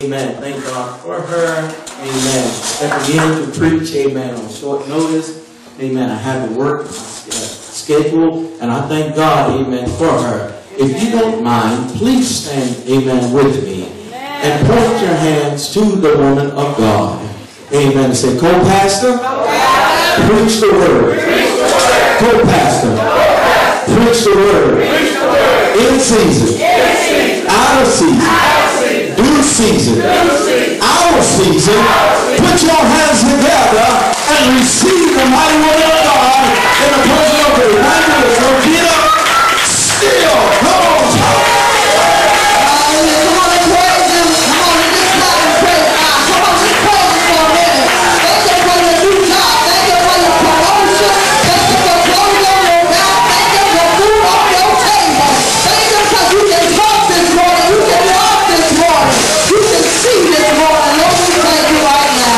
Amen. Thank God for her. Amen. Stepping in to preach. Amen. On short notice. Amen. I had to work schedule, and I thank God. Amen. For her. If you don't mind, please stand. Amen. With me, and point your hands to the woman of God. Amen. Say, co-pastor, preach the word. Co-pastor, preach the word. In season, out of season. Due season, our season, put your hands together and receive the mighty word of God in the person of the evangelist Regina Steele. Come on, hallelujah. Come on and praise him. Come on and just clap and praise God. Come on, just praise him for a minute. Thank you for your new job. Thank you for your promotion. Thank you for clothes on your back. Thank you for food on your table. Thank you because you can talk this morning. You can walk this morning. You can see this morning. Lord, we thank you right now.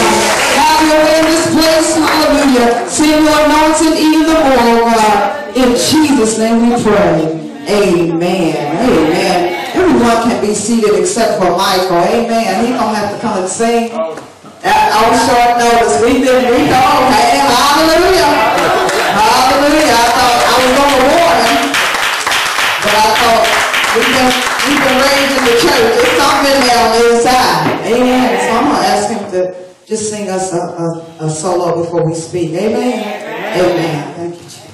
Have your way in this place. Hallelujah. Send your anointing even the more, God. In Jesus' name we pray. Amen. Amen. Everyone can be seated except for Michael. Amen. He's going to have to come and sing. On short notice. We know. Hey, hallelujah. Hallelujah. I thought I was going to warn him. But I thought we've been raised in the church. It's something there on the inside. Amen. So I'm going to ask him to just sing us a solo before we speak. Amen. Amen. Thank you, Jesus.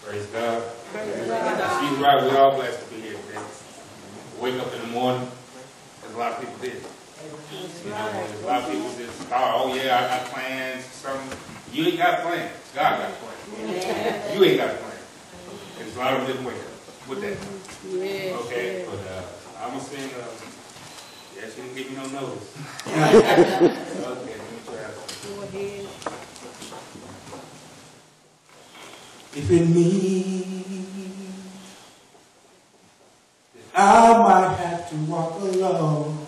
Praise God. She's right. We're all blessed to be here today. Wake up in the morning, as a lot of people did. You know, there's a lot of people just thought, oh yeah, I got plans, something. You ain't got plans. God got plans. You ain't got plans. There's a lot of them didn't wake up with that. Okay? But I'm going to sing, yeah, she didn't give me no notice. Okay, let me try this. Go ahead. if it means that I might have to walk alone,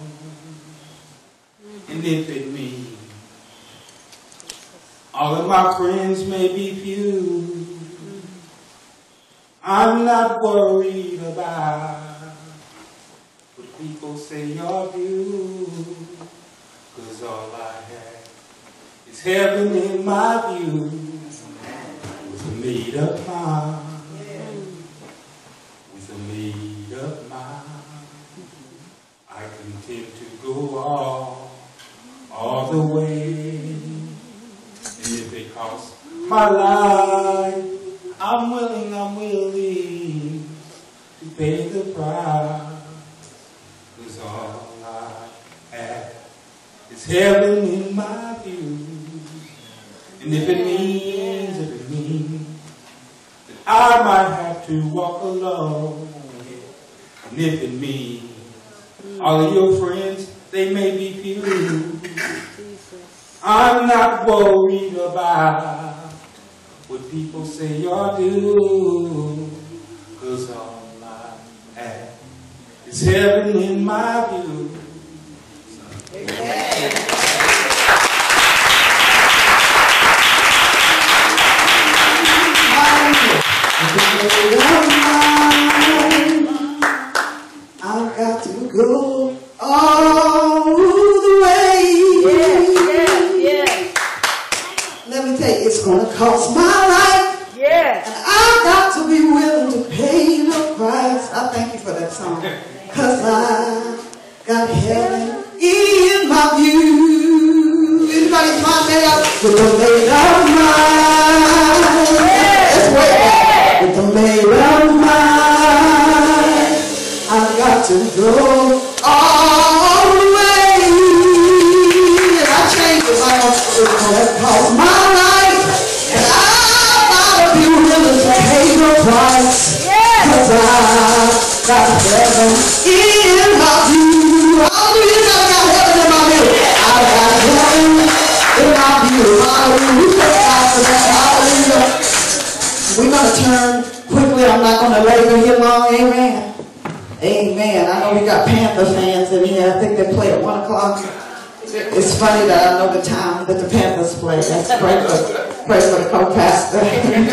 and if it means all of my friends may be few, I'm not worried about what people say or do, 'cause all I have is heaven in my view. With a made-up mind, with a made-up mind, I intend to go all the way. And if it costs my life, I'm willing to pay the price. 'Cause all I have is heaven in my view. And if it means that I might have to walk alone, and if it means all of your friends, they may be few, I'm not worried about what people say or do, 'cause all I have is heaven in my view. Amen. I've got to go all the way. Yes. Let me tell you, it's going to cost my life. Yes. And I've got to be willing to pay the price. I thank you for that song. 'Cause I got heaven in my view. Anybody find that out? With the made up mind. Let's wait. With the made up mind, I've got to go all the way. And I changed it like it's going to cost my life. And I've got to be willing to pay the price. 'Cause I've got heaven in my view. Hallelujah, I got heaven in my view. I've got heaven in my view. Hallelujah. Hallelujah. We're going to turn quickly. I'm not going to labor here long. Amen. Amen. I know we got Panther fans in here. I think they play at 1 o'clock. It's funny that I know the time that the Panthers play. That's praise for the co-pastor. Amen.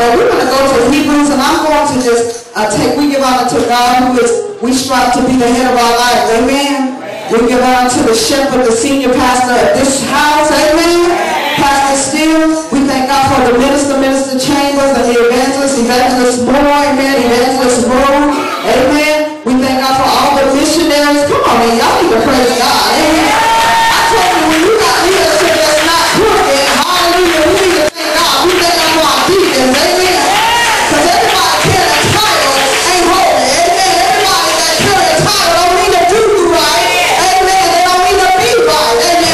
But we're going to go to Hebrews, and I'm going to just we give honor to God, we strive to be the head of our lives. Amen. We give honor to the shepherd, the senior pastor of this house. Amen. Pastor Steele, we thank God for the minister Chambers, and the evangelist Moore, amen, evangelist Moore, amen. We thank God for all the missionaries. Come on, man, y'all need to praise God, amen. I told you, when you got leadership that's not crooked, hallelujah, we need to thank God. We thank God for our deacons, amen. Because everybody carrying a title ain't holy, amen. Everybody that carry a title don't need to do right, amen. They don't need to be right, amen.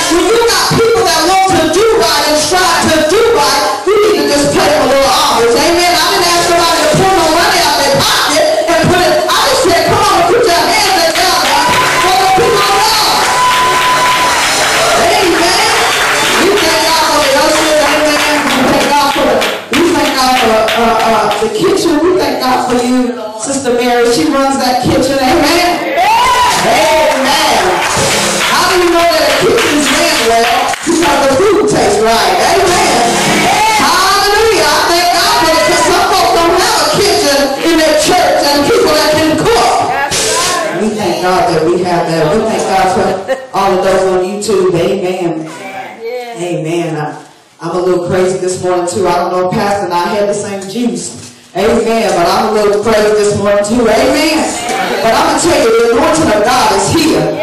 When you got people that want to do right and strive to do right, you need to just pay them a little homage, amen. I didn't ask somebody to pull no money out their pocket and put it. I just said, come on, put your hands together for the people of God. Amen. We thank God for the ushers, amen. We thank God for the kitchen. We thank God for you, Sister Mary. She runs that kitchen, amen. Amen. How do you know that the kitchen's ran well? Because the food tastes right, amen. Hallelujah. I thank God for it, because some folks don't have a kitchen in their church and people that can cook. We thank God that we have that. We thank God for all of those on YouTube. Amen. Amen. I'm a little crazy this morning too. I don't know, Pastor and I had the same juice. Amen. But I'm a little crazy this morning too. Amen. But I'm going to tell you, the anointing of God is here.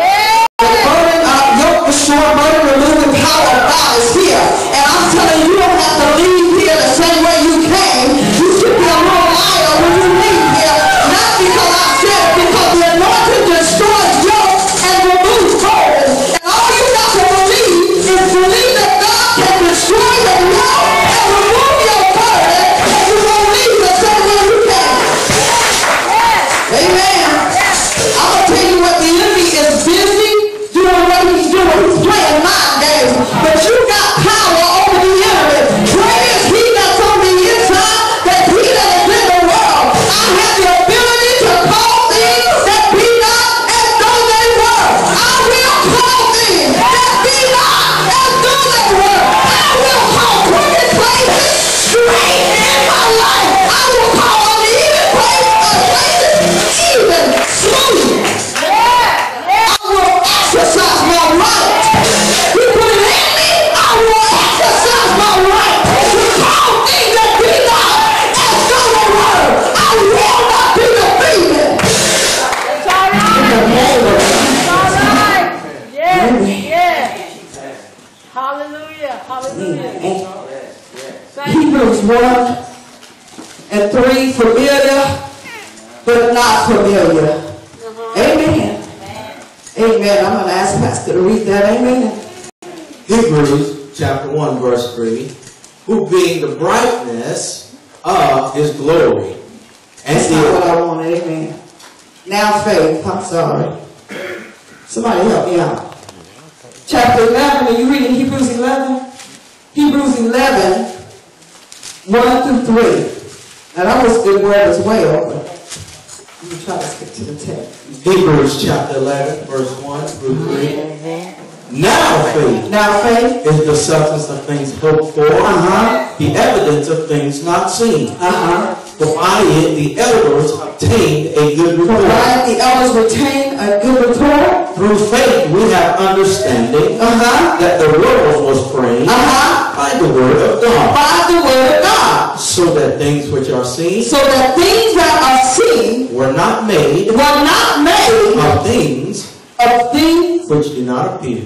The burden of yoke destroy, burden removing power of God is here. And I'm telling you, you don't have to leave here the same way you came. You should be a little lighter when you leave here. Not because I said it, because the anointing destroys yoke and removes burden. And all you got to believe is believe that God can destroy your yoke and remove your burden, and you won't leave the same way you came. Amen. I'm going to tell you what, the enemy is busy doing what he's doing. He's playing mind games. But you got power over the enemy. Great is he that's on the inside than he that is in the world. I have the ability to call things that be not as though they were. I will call things that be not as though they were. I will call crooked places straight in my life. I will call uneven places even smooth. I will exercise my right. You put it in me, I will exercise my right to call things that be not as though they were. I will not be defeated. It's all right. It's all right. Yes. Hallelujah. Hallelujah. Hebrews 1:3, familiar but not familiar. Amen. Amen. I'm going to ask Pastor to read that. Amen. Hebrews chapter 1 verse 3, who being the brightness of his glory and That's not what I wanted. Amen. Now faith. I'm sorry. Somebody help me out. Chapter 11. Are you reading Hebrews 11? Hebrews 11, 1 through 3. Now that was a good word as well, but let me try to stick to the text. Hebrews chapter 11 verse 1 through 3. Now faith is the substance of things hoped for, the evidence of things not seen. For by it the elders obtained a good report. Through faith we have understanding that the world was framed by the word of God. So that things which are seen were not made of things which do not appear.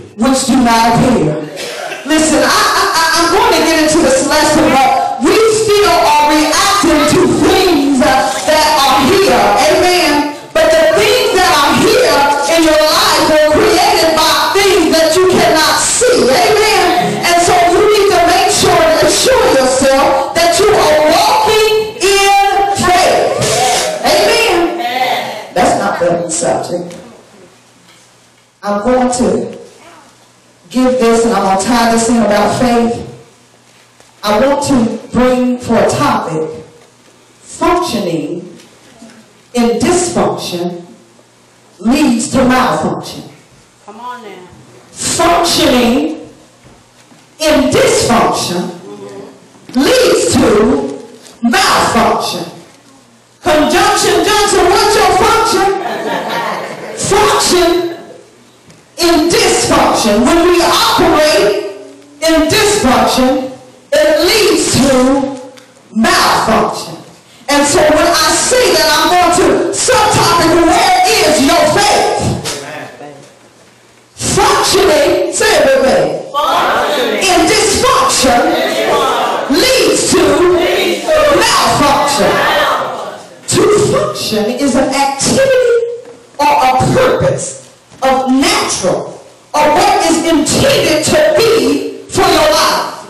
Listen, I'm going to get into this lesson, but we still are reacting to things that are here. Amen. But the things that are here in your life were created by things that you cannot see. Amen. And so you need to make sure and assure yourself that you are walking in faith. Amen. That's not the subject. I'm going to give this, and I'm going to tie this in about faith. I want to bring for a topic, functioning in dysfunction leads to malfunction. Come on Functioning in dysfunction leads to malfunction. Conjunction, Johnson, what's your function? Function in dysfunction. When we operate in dysfunction, it leads to malfunction. And so when I say that, I'm going to subtopic, where is your faith? Functioning, say it with me. In dysfunction leads to malfunction. To function is an activity or a purpose of natural or what is intended to be for your life.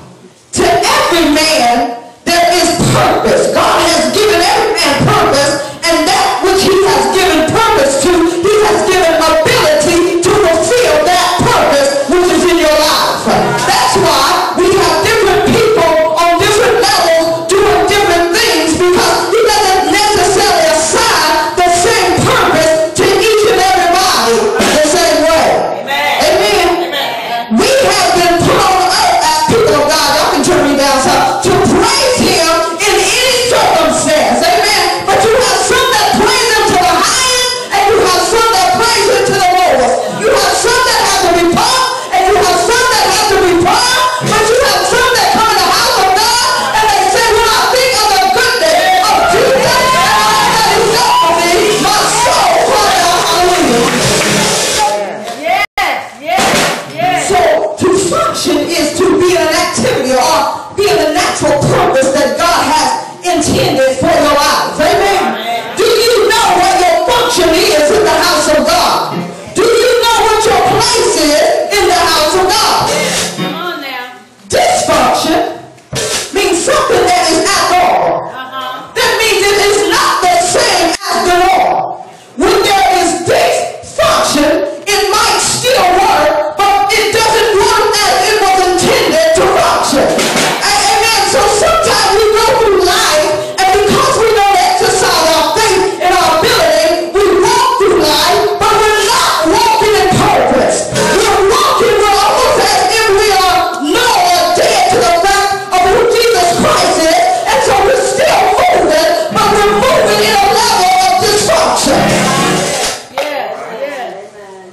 To every man there is purpose. God has given every man purpose, and that which he has given purpose to, he has given ability to fulfill that purpose which is in your life. That's why we have different people on different levels doing different things, because he doesn't necessarily assign the same purpose to each and everybody the same way. Amen. We have been put on earth as people of God. Y'all can turn me down some, to praise him in any circumstance. Amen. But you have some that praise him to the highest, and you have some that praise him to the lowest. You have some that have to be pumped, and you have some that have to be primed, but you have some that come in the house of God and they say, when I think of the goodness of Jesus and all that he's done for me, my soul cries out, hallelujah. So to function is to be in an activity or be in a natural purpose that God has intended for your life. Amen. Do you know what your function is in the house of God? Do you know what your place is in the house of God? Dysfunction means something that is abnormal. That means it is not the same as the norm. When there is dysfunction, it might still work, but it doesn't work as it was intended to function. Amen. So sometimes we go through life, and because we don't exercise our faith and our ability, we walk through life, but we're not walking in purpose. We're walking, we're almost as if we are no or dead to the fact of who Jesus Christ is, and so we're still moving, but we're moving in a level of dysfunction.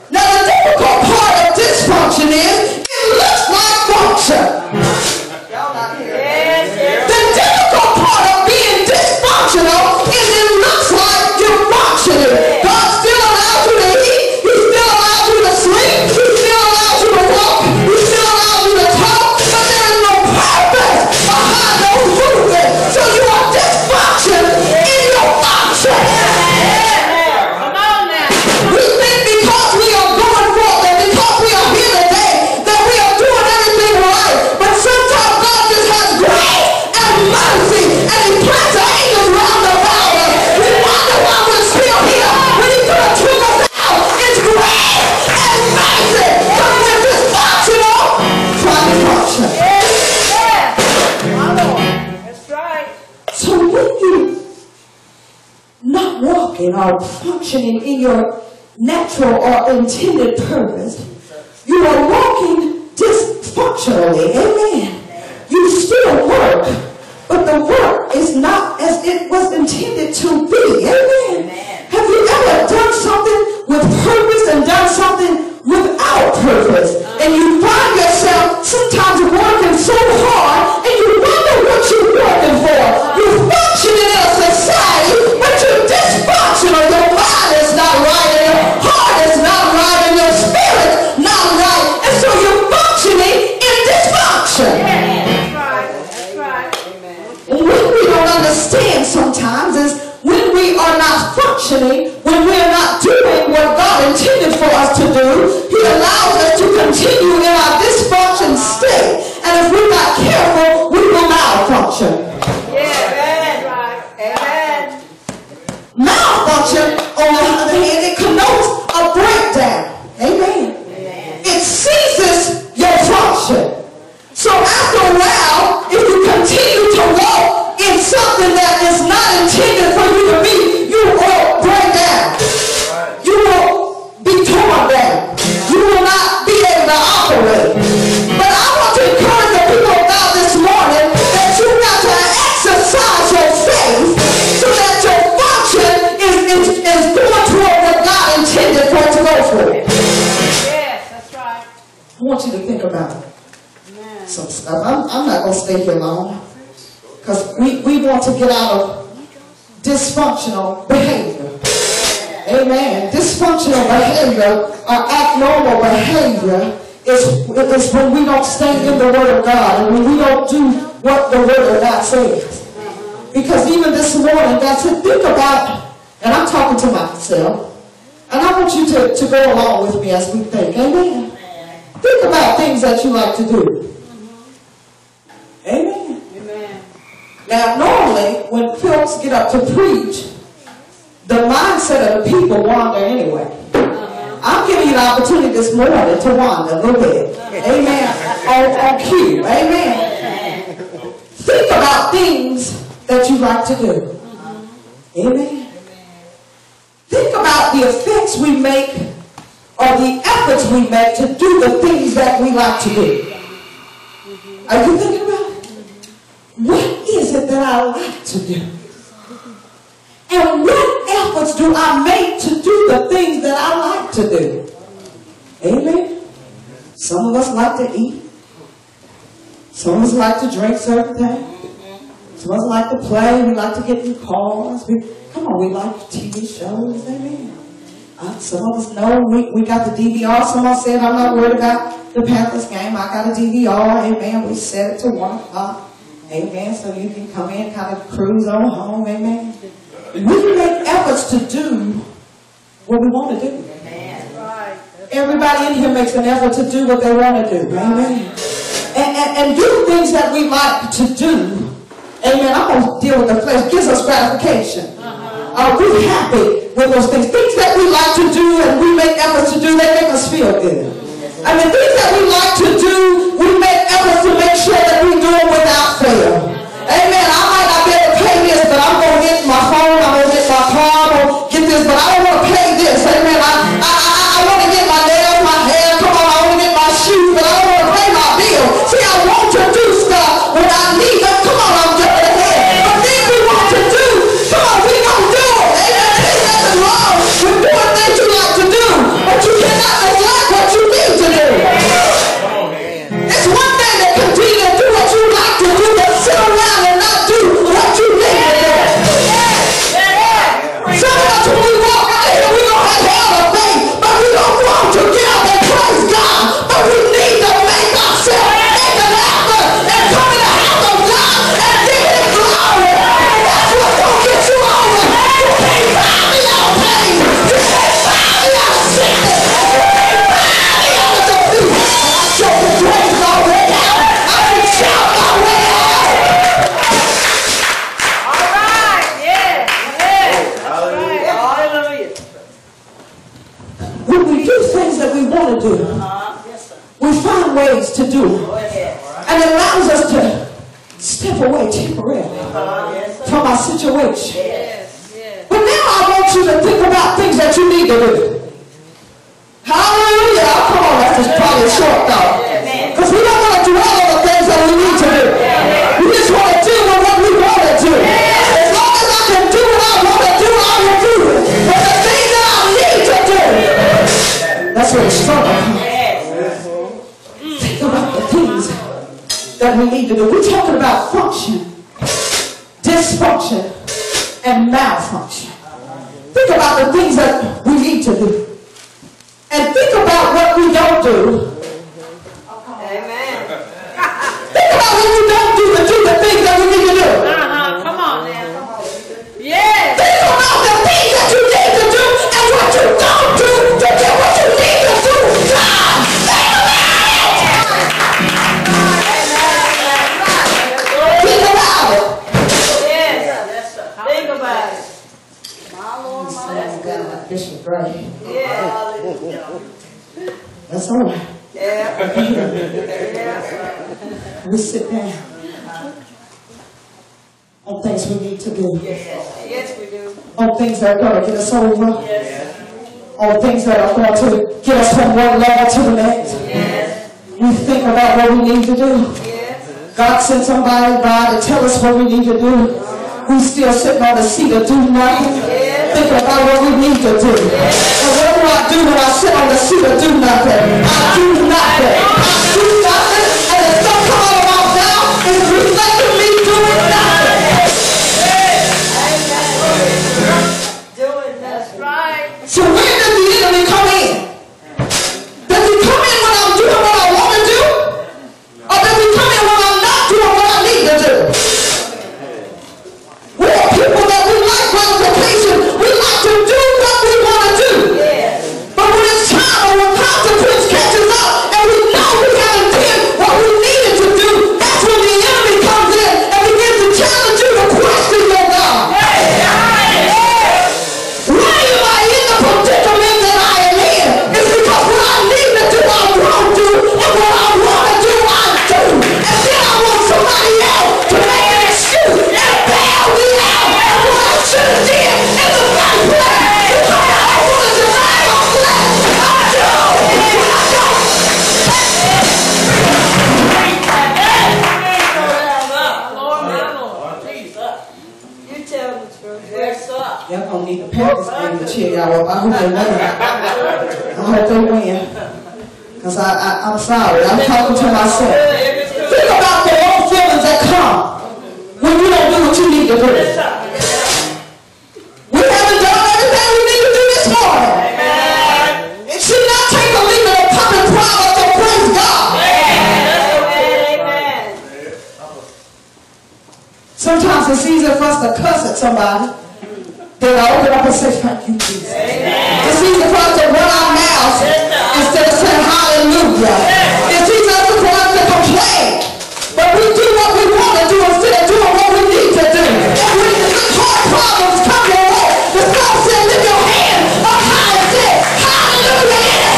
Now the difficult part of dysfunction is it looks like function. The difficult part of being dysfunctional is it looks like you're functioning. God still allows you to eat. He still allows you to sleep. He still allows you to walk. He still allows you to talk. But there is no purpose behind those movements. So you are dysfunction in your function. We think because we are going forth and because we are here today that we are doing everything right. But sometimes God just has grace and mercy, and he plants angels round about us. We wonder why we're still here when he could have took us out. It's grace and mercy. Because we're dysfunctional trying to function. So when you not walking or functioning in your natural or intended purpose, you are walking dysfunctionally. Amen. You still work, but the work is not as it was intended to be. Amen. Have you ever done something with purpose and done something without purpose? And you find yourself sometimes working so hard, and you wonder what you're working for. You're functioning in a society, but you're dysfunctional. Your mind is not right, and your heart is not right, and your spirit not right. And so you're functioning in dysfunction. And what we don't understand sometimes is when we are not functioning, when we are not doing what God intended for us to do, he allows us to continue in our dysfunction state. And if we're not careful, we will malfunction. Malfunction, on the other hand, it connotes a breakdown. Amen. It ceases your function. So after a while, if you continue to walk in something that is not intended for you to be, you will break down. You will be torn down. You will not for. Yes, that's right. I want you to think about some stuff. I'm not going to stay here long because we want to get out of dysfunctional behavior. Amen. Dysfunctional behavior or abnormal behavior is when we don't stay in the Word of God and when we don't do what the Word of God says. Because even this morning, God said, think about, and I'm talking to myself, and I want you to go along with me as we think. Amen. Think about things that you like to do. Amen. Amen. Now, normally, when folks get up to preach, the mindset of the people wander anyway. I'm giving you the opportunity this morning to wander a little bit. Amen. On cue. Amen. Think about things that you like to do. Amen. Think about the effects we make or the efforts we make to do the things that we like to do. Are you thinking about it? What is it that I like to do? And what efforts do I make to do the things that I like to do? Amen. Some of us like to eat. Some of us like to drink certain things. Some of us like to play. We like to get in cars. Come on, we like TV shows. Amen. Some of us know we got the DVR. Someone said, I'm not worried about the Panthers game. I got a DVR. Amen. We set it to 1 o'clock. Amen. So you can come in, kind of cruise on home. Amen. We make efforts to do what we want to do. Right. Everybody in here makes an effort to do what they want to do. Amen. And do things that we like to do. Amen. I'm going to deal with the flesh. Gives us gratification. We're happy with those things. Things that we like to do and we make efforts to do, they make us feel good. I mean, things that we like to do, we make efforts to make sure that we do them without fail. Amen. I might not be able to pay this, but I'm going to get my phone, I'm going to get my car, I'm going to get this, but I don't want to pay this. Amen. I want to get my nails, my hair, come on, I want to get my shoes, but I don't want to pay my bill. See, I want to do stuff when I need them. Come on, I'm jumping ahead. But things we want to do, come on, we don't do them. Amen. There's nothing wrong with doing things you like to do, but you cannot neglect what you need to do. It's one thing to continue to do what you like to do, but sit around and not do what you need to do. Some of us, when we walk out here, we don't have hell of faith, but we don't want to get up and praise God. But we need to make ourselves make an effort and come in the house of God and give Him glory. That's what's going to get you over. You can't buy me out of pain. You can't buy me out of sickness. You can't buy me out of defeat. I show the praise my way out. I can shout my way out. All right. Yes. Yes. Hallelujah. When we do things that we want to do, we find ways to do it. And it allows us to step away temporarily from our situation. Yes. Yes. But now I want you to think about things that you need to do. Hallelujah. Come on, that's just probably a short thought. Because we don't want to do all of the things that we need to do. We just want to do what we want to do. As long as I can do what I want to do, I will do it. But the things that I need to do, that's where the struggle comes. Think about the things that we need to do. We're talking about function, dysfunction, and malfunction. Think about the things that we need to do. And think about what we don't do. Amen. Think about what we don't do to do the things that we need to do. Come on now. Yes. Think about the things that you need to do and what you don't do to get what you need to do. God, think about it. Think about it. Yes. Think about it. My Lord, my God. Bishop Gray. Yeah. That's all right. Yeah. We sit down on things we need to do. Yes, we do. On things that are going to get us over. Yes. On things that are going to get us from one level to the next. Yes. We think about what we need to do. Yes. God sent somebody by to tell us what we need to do. We still sitting on the seat of do nothing. Thinking about what we need to do. And what do I do do when I sit on the seat or do nothing? I do nothing. I do nothing, and the stuff come out of my mouth is reflecting me doing nothing. Doing that's right. So where does the enemy come in? Does he come in when I'm doing what I want to do? Or does he come in when I'm not doing what I need to do? We are people that we like gratification. We like to do what we want to do. But when it's time or when consequence catches up and we know we haven't done what we needed to do, that's when the enemy comes in and begins to challenge you to question your God. Why am I in the predicament that I am in? It's because what I need to do, I won't do, and what I want to do, I do. And then I want somebody else to make an excuse and bail me out of what I should have did in the first place. Because I don't want to deny my flesh. I do. I don't. You tell the truth. What's up? Y'all gonna need the Panthers game to cheer y'all up. I hope they win. I hope they win. Because I'm sorry. I'm talking to myself. Think about the old feelings that come when you don't do what you need to do. We haven't done everything we need to do this morning. It should not take a leave of the public promise to praise God. Amen. Sometimes it's easier for us to cuss at somebody than to open up and say, thank you, Jesus. It's easier for us to run our mouths instead of saying hallelujah. It's easier for us to complain. But we do what we want to do instead of doing what we need to do. And when the hard problems come your way, the song said, lift your hand up high and say, hallelujah.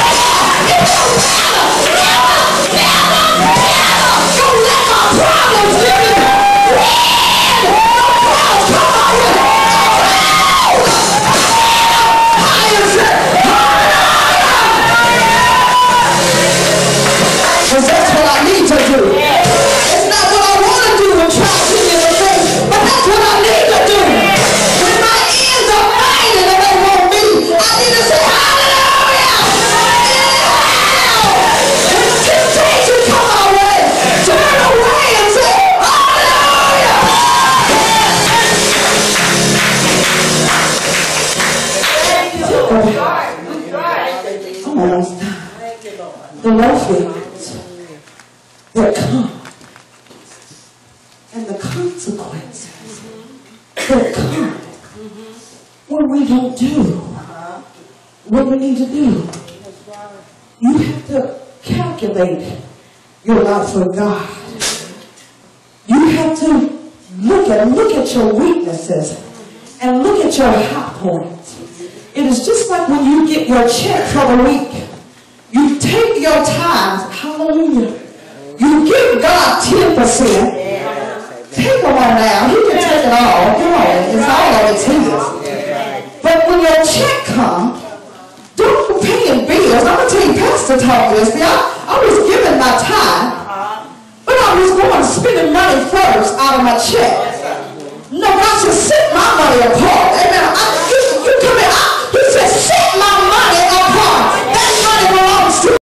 It don't matter. Never. Don't let my problems live in you. Because that's what I need to do. It's not what I want to do and try to see in the face, but that's what I need to do. When my ears are fighting and they want me, I need to say hallelujah. When temptation comes my way, turn away and say hallelujah. I'm almost done. The Lord feelings that come and the consequences that come when we don't do what we need to do. You have to calculate your life with God. You have to look at your weaknesses and look at your high points. It is just like when you get your check for the week. You take your tithes, hallelujah. You give God 10%. Take them on now. He can take it all. Come on, it's all of it's his. But when your check comes, don't be paying bills. I'm going to tell you, Pastor taught this. See, I was giving my tithe, but I was going to spending money first out of my check. No, God said, set my money apart. Amen. You come in. He said, set my money apart. That money belongs to me.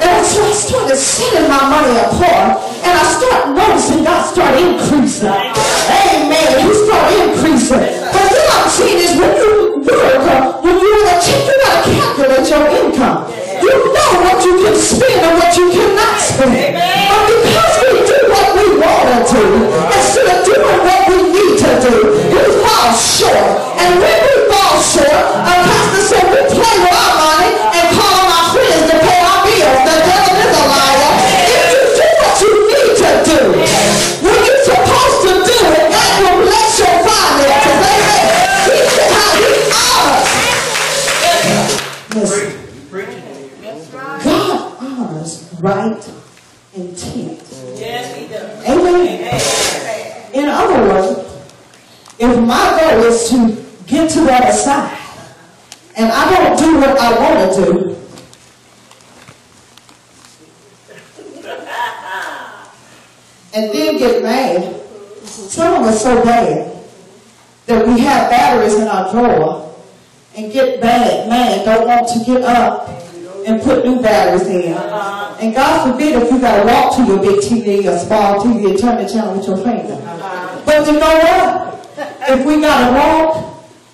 And so I started setting my money apart, and I started noticing God started increasing. Amen. He started increasing. But what I'm saying is when you work, when you're in a check, you got to calculate your income. You know what you can spend and what you cannot spend. But because we do what we want to do, instead of doing what we need to do, we fall short. And when we fall short, our pastor said we play with our money and call on our friends to pay our bills. The devil is a liar. If you do what you need to do, when you're supposed to do it, God will bless your finances. Amen. He said how he honors. Listen. God honors right intent. Yes, he does. Amen. In other words, if my goal is to get to the other side and I don't do what I want to do, and then get mad, some of us so bad that we have batteries in our drawer and get mad, don't want to get up and put new batteries in. And God forbid if you got to walk to your big TV or small TV and turn the channel with your finger. But you know what? If we got to walk,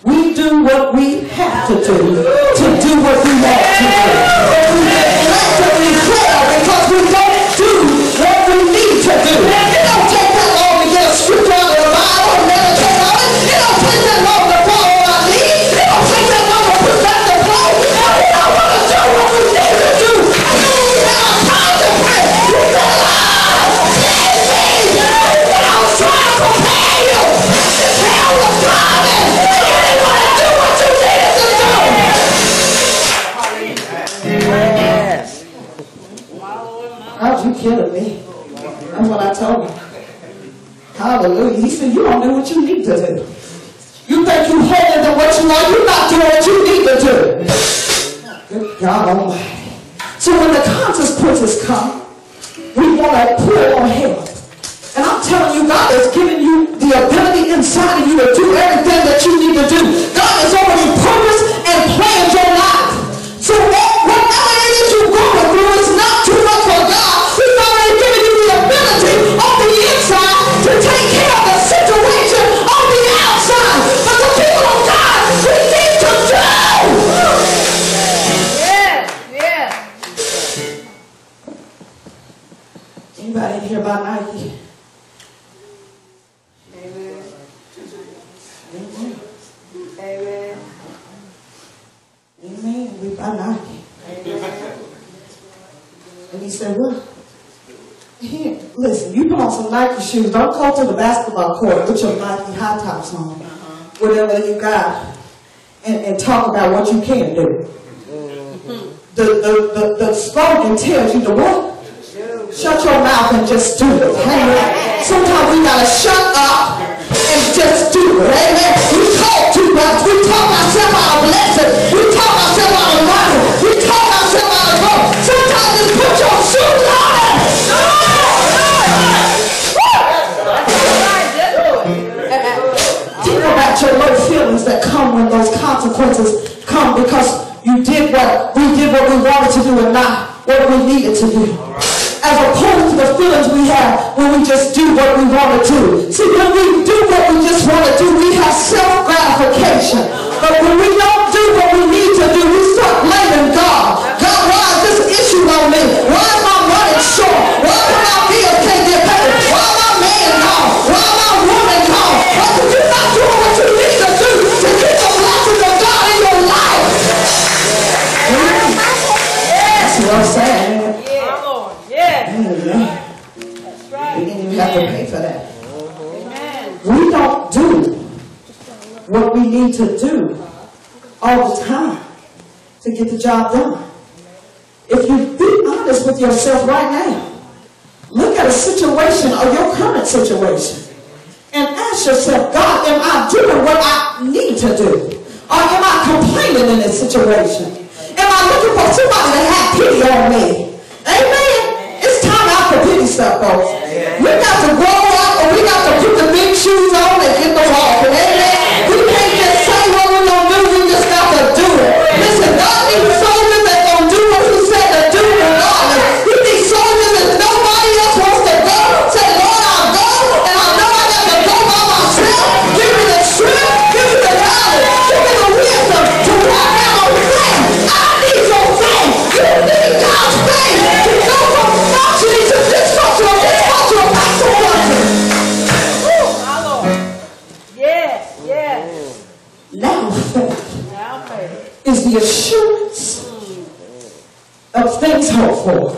we do what we have to do what we want to do. And we collectively fail because we don't do what we need to do. It don't take that long to get a scripture out of the Bible and meditate on it. It don't take that long to fall on our knees. It don't take that long to put back the flow. And we don't want to do what we need to do. And then when we have time to pray, we realize, I was trying to prepare you. This hell was coming. And you didn't want to do what you needed to do. Are you kidding me? That's what I told him. Hallelujah. He said, you don't do what you need to do. You think you're holding than what you are. You're not doing what you need to do. Good God Almighty. So when the consequences come, we want to pull on him. And I'm telling you, God has given you the ability inside of you to do everything that you need to do. God has already purposed and planned your life. So whatever it is you're going through is not too much for God. He's already given you the ability on the inside to take care of the situation on the outside. But the people of God, we need to do. Yeah. Anybody in here about Nike? Amen. Amen. Amen. Amen. We buy Nike. Amen. And he said, what? Here, listen, you put on some Nike shoes. Don't go to the basketball court with your Nike high tops on. Whatever you got. And talk about what you can do. The slogan tells you to what? Shut your mouth and just do it. Amen. Sometimes we gotta shut up and just do it. Amen. We talk too much. We talk ourselves out of blessing. We talk ourselves out of money. We talk ourselves out of growth. Sometimes just put your shoes on. Think about your low feelings that come when those consequences come because we did what we wanted to do and not what we needed to do. As opposed to the feelings we have when we just do what we want to do. See, when we do what we just want to do, we have self-gratification. But when we don't do what we need to do, we start blaming God. God, why is this issue on me? Why is my money short? Why can my bills can't get paid? Why my man gone? Why my woman gone? Why are you not doing what you need to do to get the blessings of God in your life? That's what I'm saying. That's right. We didn't even have to pay for that. Amen. We don't do what we need to do all the time to get the job done. If you be honest with yourself right now, look at a situation or your current situation and ask yourself, God, am I doing what I need to do? Or am I complaining in this situation? Am I looking for somebody to have pity on me? Amen. It's time out for pity stuff, folks. We got to grow up and we got to put the big shoes on and get the walking. Amen. We can't just say what we're going to do. We just got to do it. Listen, God needs soldiers that going to do what he said to do regardless. He needs soldiers that nobody else wants to go. Say, Lord, I'll go, and I know I got to go by myself. Give me the strength. Give me the knowledge. Give me the wisdom to walk out on faith. I need your faith. You need God's faith to go from functioning to dysfunctional, dysfunctional back to functioning. My Lord. Yes. Now faith Now faith. is the assurance of things hoped for.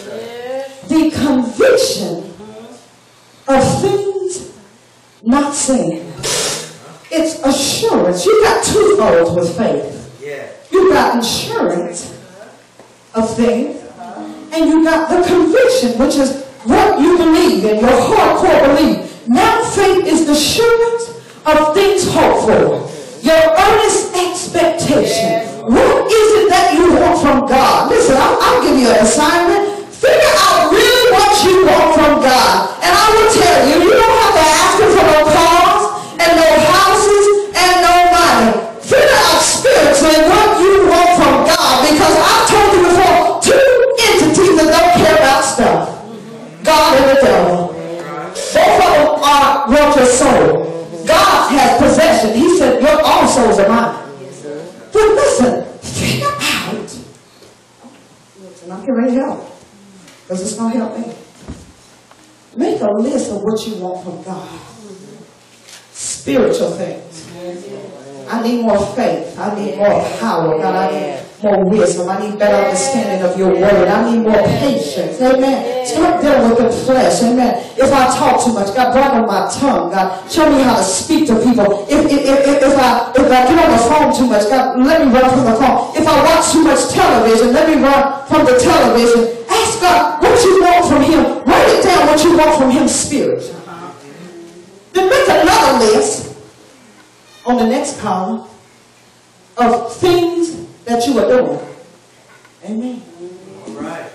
Yes. The conviction of things not seen. It's assurance. You got two folds with faith. You got insurance of things, and you got the conviction, which is what you believe in, your hardcore belief. Now faith is the assurance of things hoped for. Your earnest expectation. What is it that you want from God? Listen, I'll give you an assignment. Figure out really what you want from God. And I will tell you, you don't have to ask him for no cars and no houses and no money. Figure out spiritually souls are mine. But listen, figure out. And I'm getting ready to help. Because it's going to help me. Make a list of what you want from God. Spiritual things. I need more faith. I need more power. God, I need more wisdom. I need better understanding of your word. I need more patience. Amen. Start dealing with the flesh. Amen. If I talk too much, God, bridle my tongue. God, show me how to speak to people. If I get on the phone too much, God, let me run from the phone. If I watch too much television, let me run from the television. Ask God what you want from him. Write it down what you want from him spiritually. Then make another list on the next column of things that you are doing. Amen. All right.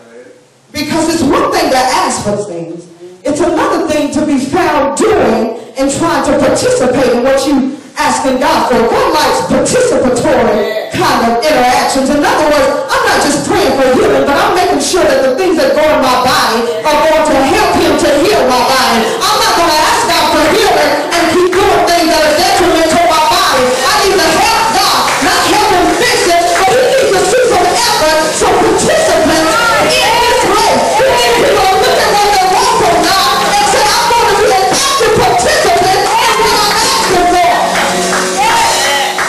Because it's one thing to ask for things. It's another thing to be found doing and trying to participate in what you asking God for. God likes participatory kind of interactions. In other words, I'm not just praying for healing, but I'm making sure that the things that go in my body are going to help him to heal my body. I'm not going to ask God for healing and keep doing things that are detrimental to my body. I need to help God, not help him fix it, but he needs to see some effort, some participants in this race. We need people to look at what they want from God and say, I'm going to be an active participant in what I'm asking for.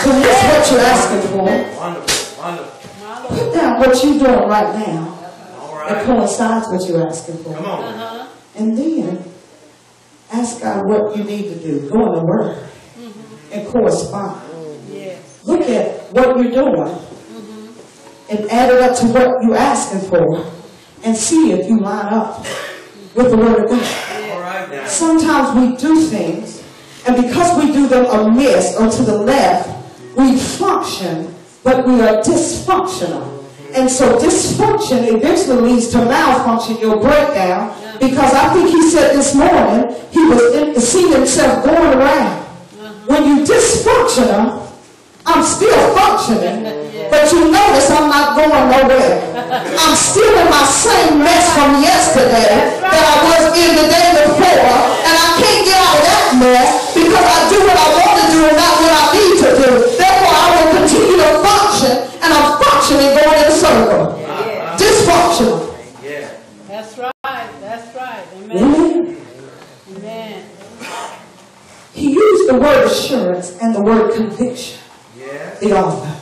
So this is what you're asking for. Wonderful. Put down what you're doing right now. That coincides with what you're asking for. Come on. And then ask God what you need to do. Go in the Word and correspond. Look at what you're doing and add it up to what you're asking for and see if you line up with the Word of God. Sometimes we do things, and because we do them amiss or to the left, we function, but we are dysfunctional. And so dysfunction eventually leads to malfunction, your breakdown, because I think he said this morning, he was seeing himself going around. When you dysfunctional, I'm still functioning, but you notice I'm not going nowhere. I'm still in my same mess from yesterday that I was in the day before, and I can't get out of that mess because I do what I want to do and not what I need to do. Therefore, I will continue to function, and I'm functioning going in a circle. Dysfunctional. That's right. That's right. Amen. Amen. He used the word assurance and the word conviction. The author.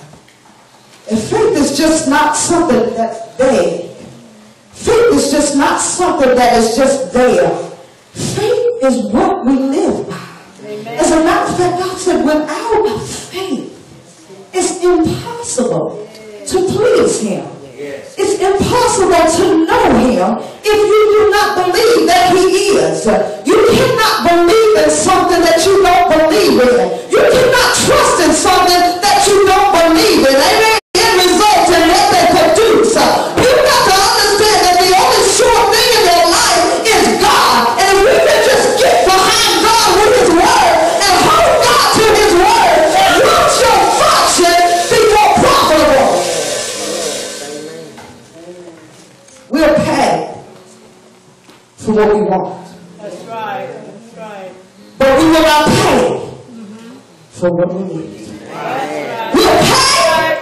And faith is just not something that's vague. Faith is just not something that is just there. Faith is what we live by. Amen. As a matter of fact, God said, without faith, it's impossible to please him. It's impossible to know him if you do not believe that he is. You cannot believe in something that you don't believe in. You cannot trust in something that you don't believe in. Amen. It results in what they produce. You've got to understand that the only sure thing in your life is God. And if we can just get behind God with his word and hold God to his word, watch your function be more profitable. We're paid for what we want. That's right. That's right. But we will not pay for what we need. Right. We are paid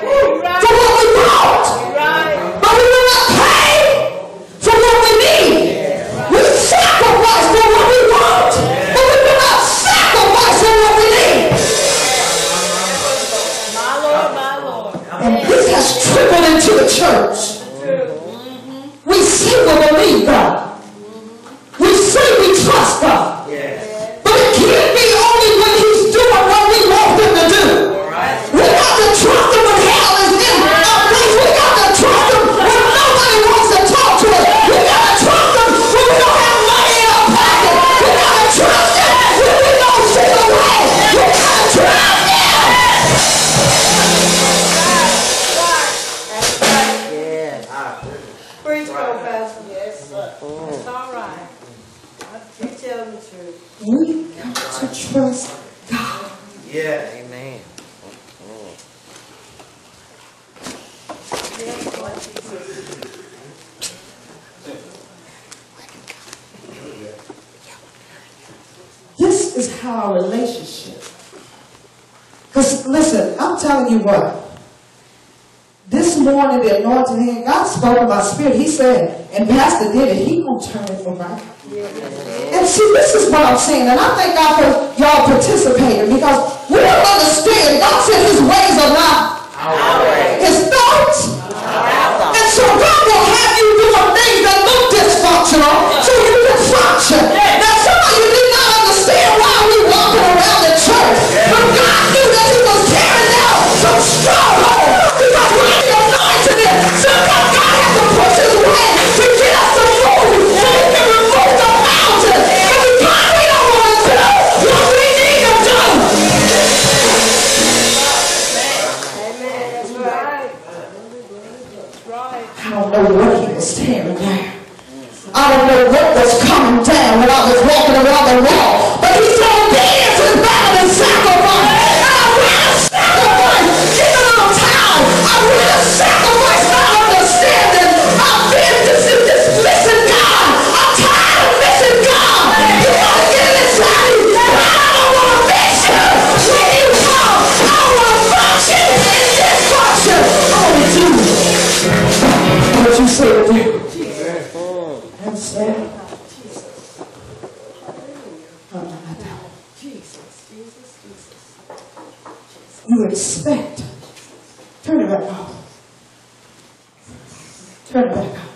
for what we want. Right. But we will not pay for what we need. We sacrifice for what we want. But we will not sacrifice for what we need. My Lord. And this has trickled into the church. We say we believe God. We say we trust God. But it can't be only when he's doing what we want him to do. We got to trust him when hell is in our face. We got to trust him when nobody wants to talk to us. We got to trust him when we don't have money in our pocket. We got to trust him when we don't see the way. We got to trust him. Preach, Pastor. Yes, sir. That's all right. You tell the truth. We got to trust God. Yeah. Amen. This is how our relationship. Because listen, I'm telling you what. This morning, the anointing hand, God spoke in my spirit. He said, and Pastor did it, he gonna turn it around. And see, this is what I'm saying, and I thank God for y'all participating, because we don't understand. God said his ways are not our ways. His thoughts. And so God will have you doing things that look dysfunctional so you can function. Now some of you did not understand why we walking around the church, but God knew that he was tearing down some strongholds. Because when the anointing is, sometimes God has to push his way to get us to move so he can remove the mountain. And because we don't want to do what we need to do. Amen. That's right. That's right. I don't know what he was tearing down. I don't know what was coming down when I was walking around the wall. But he said, obedience is better than sacrifice. And I'd rather sacrifice, give a little time. I'd rather sacrifice not understanding. I've been missing God. I'm tired of missing God. You want to get inside you. I don't want to miss you. When you come, I want to function in this function. I want to do what you say to do. Understand? You expect. Turn it back off. Turn it back off.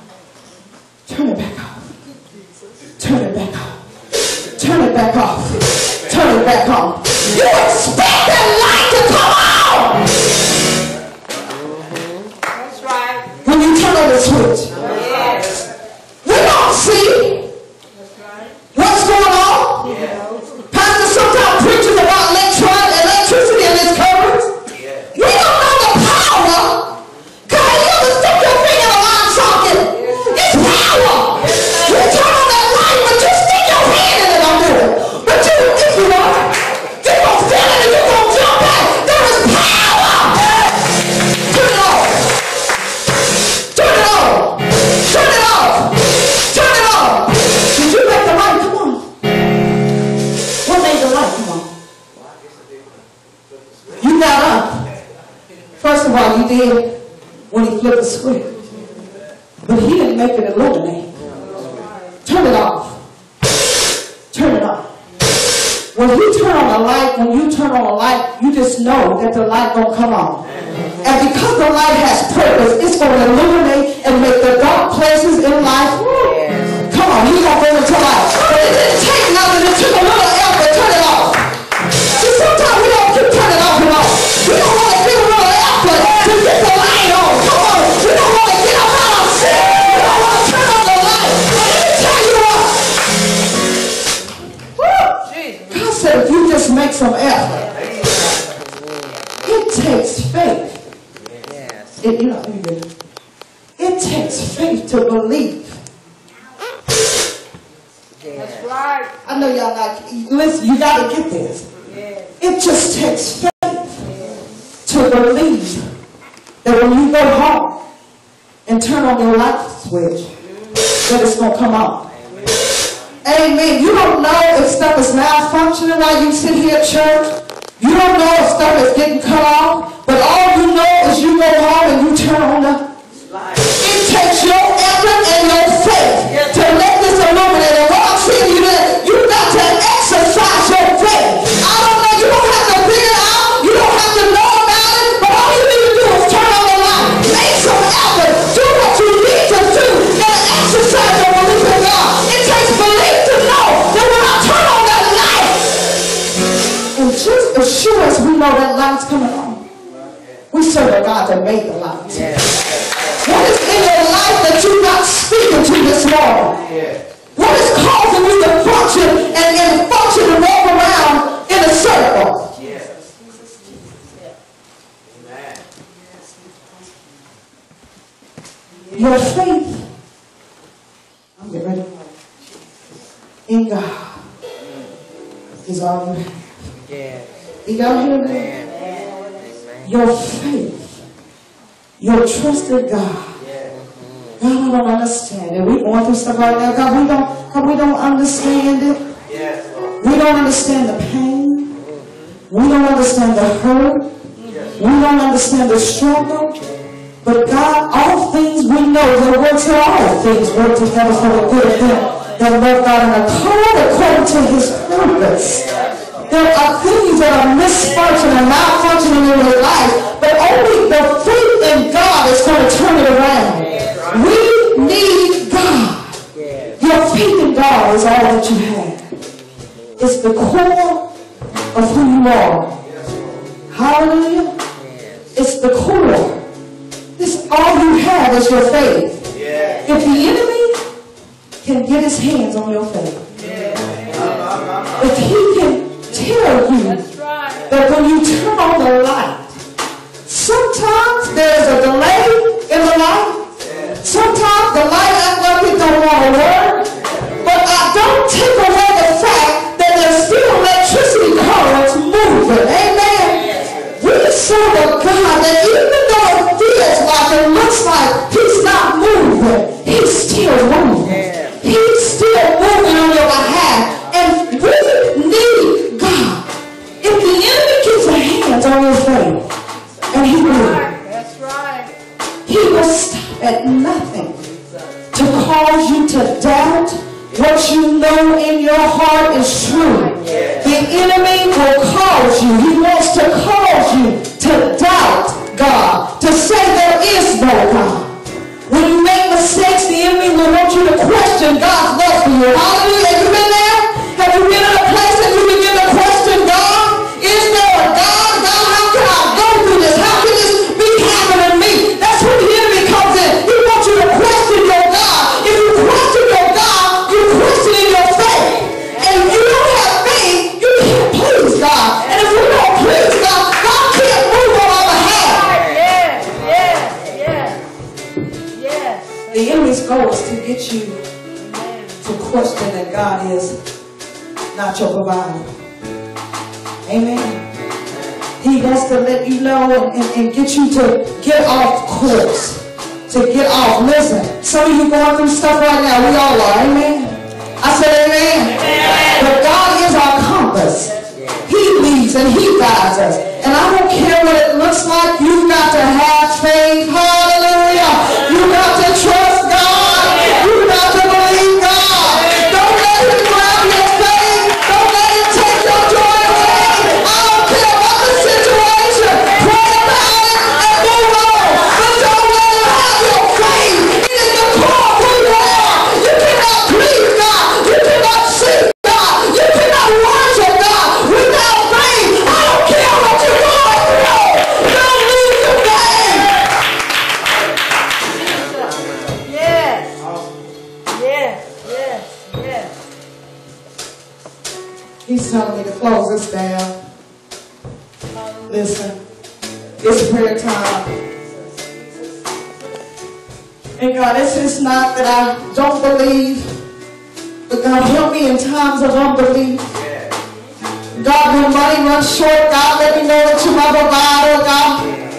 Turn it back off. Turn it back off. Turn it back off. Turn it back on. You expect that light to come on. That's right. When you turn on the switch. Yes. We don't see what's going on. Pastor sometimes preaches about electricity and its currents. We don't know the power. Because you ever stick your finger in a line socket? It's power. You turn on that light, but you stick your hand in it under it. But you, if you are, you're going to feel it and you're going to jump back. There is power. Turn it off. Turn it off. Turn it off. Turn it off. Did you make the light? Come on. What made the light? Come on. You got up. First of all, you did when he flipped the switch. But he didn't make it illuminate. Turn it off. Turn it off. When you turn on a light, you just know that the light gonna come on. And because the light has purpose, it's gonna illuminate and make the dark places in life. Come on, he's gonna bring it to life. But it didn't take nothing. It took a little effort. Turn it off. See, sometimes we don't keep turning off and off. We don't want to give a little effort to get the light on. Come on. We don't want to get up out of sin. We don't want to turn on the light. But let me tell you what. God said if you just make some effort, it takes faith. It takes faith to believe. That's right. I know y'all not, listen, you got to get this. It just takes faith to believe that when you go home and turn on your light switch, that it's going to come on. Amen. You don't know if stuff is malfunctioning while you sit here at church. You don't know if stuff is getting cut off. But all you know is you go home and you turn on the light. It takes your effort and your faith to let this illuminate. And what I'm saying to you is, you got to exercise your faith. I don't know. You don't have to figure it out. You don't have to know about it. But all you need to do is turn on the light. Make some effort. Do what you need to do. And exercise your belief in God. It takes belief to know that when I turn on that light, and just as sure as we know that light's coming on, we serve a God that made the light. What is in your life that you're not speaking to this morning? What is causing you to function and function and walk around in a circle? Your faith, I'm getting ready, in God is all you have. You don't hear me? Your faith, your trust in God. God, I don't understand it. We're going through stuff right now. God, we don't understand it. We don't understand the pain. We don't understand the hurt. We don't understand the struggle. But God, all things we know, that works for all things work together for the good of them that love God and are called according to His purpose. There are things that are misfunctioning and malfunctioning in your life, but only the faith in God is going to turn it around. We need God. Your faith in God is all that you have. It's the core of who you are. Hallelujah. It's the core. It's all you have is your faith. If the enemy can get his hands on your faith, if he can tell you that when you turn on the light, sometimes there's a delay in the light. Sometimes the light acts like it don't want to work. But I don't take away the fact that there's still electricity currents moving. Amen. We serve a God that even though it feels like it looks like He's not moving, He's still moving. He's still moving on your behalf. And we need God. If the enemy gets a hands on your faith, and he will. That's right. He will stop at nothing to cause you to doubt what you know in your heart is true. The enemy will cause you. He wants to cause you to doubt God, to say there is no God. When you make mistakes, the enemy will want you to question God's love for you. Hallelujah. Have you been there? Have you been in a place that you begin to question God? Is there a God? God, how can I go through this? How can this be happening to me? That's when the enemy comes in. He wants you to question your God. If you question your God, you're questioning your faith. And if you don't have faith, you can't please God. And if you don't please God, God can't move on our behalf. The enemy's goal is to get you to question that God is not your provider. Amen. He wants to let you know and get you to get off course. To get off. Listen, some of you going through stuff right now. We all are. Amen. I said amen. But God is our compass. He leads and He guides us. And I don't care what it looks like. You've got to have faith. Hallelujah. You've got to trust God. You've got to believe God. Don't let Him grab your faith. Don't let Him take your joy away. I don't care about the situation. Pray about it and move on. But don't let Him have your faith. It is the core of who you are. You cannot please God. You cannot seek God. You cannot worship God without faith. I don't care what you're going through. Don't lose your faith. Yes. He's telling me to close this down. Listen, it's prayer time. And God, it's just not that I don't believe, but God, help me in times of unbelief. God, when money runs short, God, let me know that you're my provider, God.